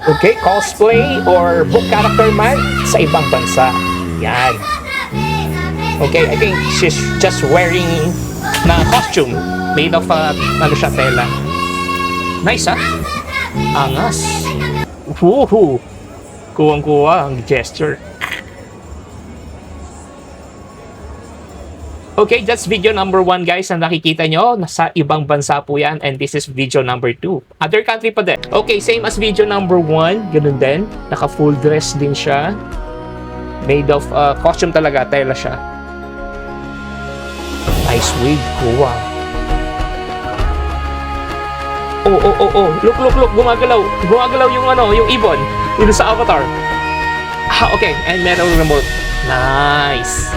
Okay, cosplay or book character man sa ibang bansa. Yan. Okay, I think she's just wearing na costume made of ano siya, tela. Nice, ha? Angas. Woohoo! Kuwang-kuwa ang gesture. Okay, that's video number 1, guys, na nakikita nyo. Nasa ibang bansa po yan. And this is video number 2. Other country pa din. Okay, same as video number 1. Ganun din. Naka full dress din siya. Made of costume talaga. Tela siya. Nice wig. Kuha. Oh. Look. Gumagalaw. Gumagalaw yung yung ibon. Dito sa avatar. Okay. And meron remote. Nice.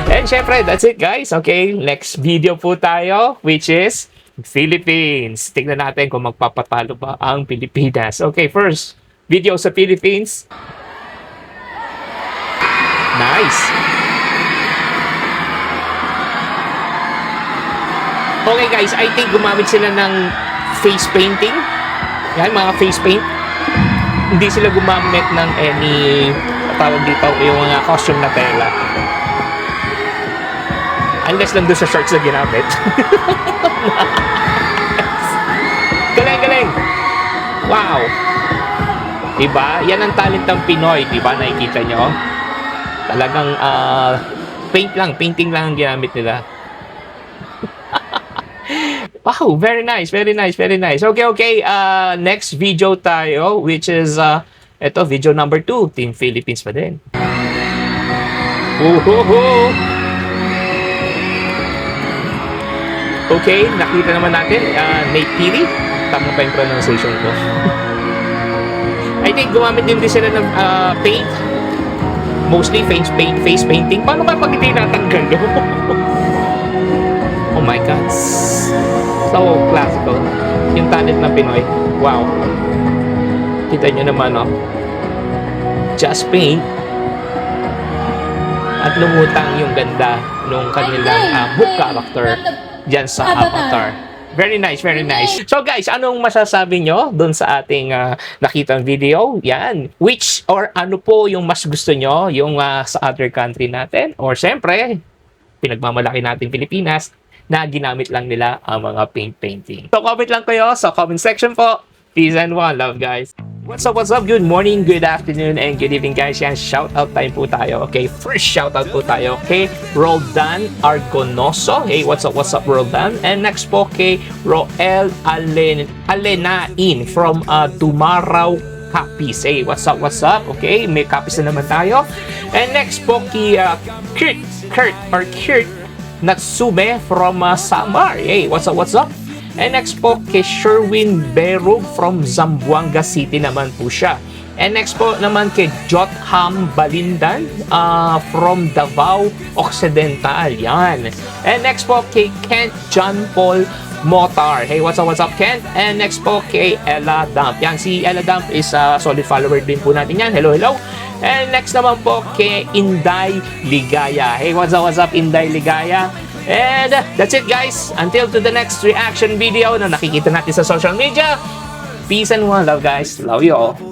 And syempre, that's it, guys. Okay, next video po tayo, which is Philippines. Tignan natin kung magpapatalo ba ang Pilipinas. Okay, first, video sa Philippines. Nice. Okay, guys, I think gumamit sila ng face painting. Yan, mga face paint. Hindi sila gumamit ng any, tawag dito, yung mga costume na tela. Unless lang doon sa shorts na ginamit. Galing! Wow! Diba? Yan ang talent ng Pinoy. Diba? Nakikita nyo? Talagang painting lang ang ginamit nila. Wow! Very nice. Okay. Next video tayo, which is ito, video number 2. Team Philippines pa din. Okay, nakita naman natin, Nate Pili. Tama pa yung pronunciation ko. I think gumamit din sila ng paint. Mostly face painting. Paano ba pag hindi natanggal? Oh my God. So classical. Yung talent ng Pinoy. Wow. Kita nyo naman, no? Just paint. At lumutang yung ganda nung kanilang book character dyan sa avatar. Very nice. So guys, anong masasabi nyo dun sa ating nakitang video? Yan. Which or ano po yung mas gusto nyo? Yung sa other country natin? Or siyempre, pinagmamalaki natin Pilipinas na ginamit lang nila ang mga painting. So comment lang kayo sa comment section po. Peace and one love, guys. What's up? Good morning, good afternoon, and good evening, guys. Yan, shoutout time po tayo. Okay, first shoutout po tayo kay Roldan Argonoso. Hey, what's up, Roldan? And next po kay Roel Alenain from Dumaraw, Capiz. Hey, what's up? Okay, may Capiz na naman tayo. And next po kay Kurt Natsume from Samar. Hey, what's up? And next po kay Sherwin Berug from Zamboanga City naman po siya. And next po naman kay Jotham Balindan from Davao Occidental. Yan. And next po kay Kent John Paul Motar. Hey, what's up, Kent? And next po kay Ella Dump. Yan, si Ella Dump is a solid follower din po natin yan. Hello. And next naman po kay Inday Ligaya. Hey, what's up, Inday Ligaya? And that's it, guys. Until to the next reaction video na nakikita natin sa social media. Peace and one love, guys. Love you all.